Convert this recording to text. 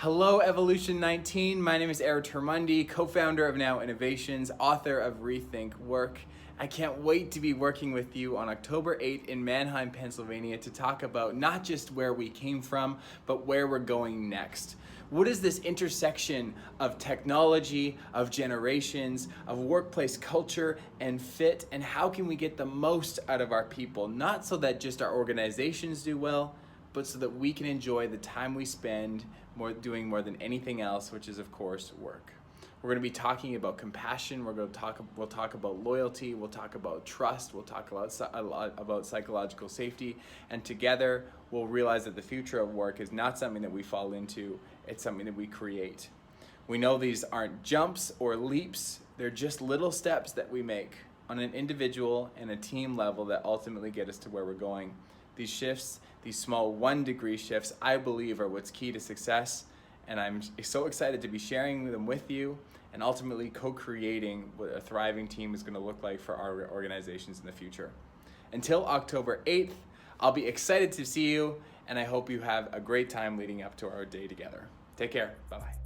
Hello, Evolution 19. My name is Termuende, co-founder of Now Innovations, author of Rethink Work. I can't wait to be working with you on October 8th in Mannheim, Pennsylvania to talk about not just where we came from, but where we're going next. What is this intersection of technology, of generations, of workplace culture and fit, and how can we get the most out of our people? Not so that just our organizations do well, but so that we can enjoy the time we spend doing more than anything else, which is of course work. We're going to be talking about compassion. We'll talk about loyalty. We'll talk about trust. We'll talk a lot about psychological safety, and together we'll realize that the future of work is not something that we fall into. It's something that we create. We know these aren't jumps or leaps. They're just little steps that we make on an individual and a team level that ultimately get us to where we're going. These shifts, these small 1-degree shifts, I believe are what's key to success, and I'm so excited to be sharing them with you and ultimately co-creating what a thriving team is going to look like for our organizations in the future. Until October 8th, I'll be excited to see you, and I hope you have a great time leading up to our day together. Take care. Bye-bye.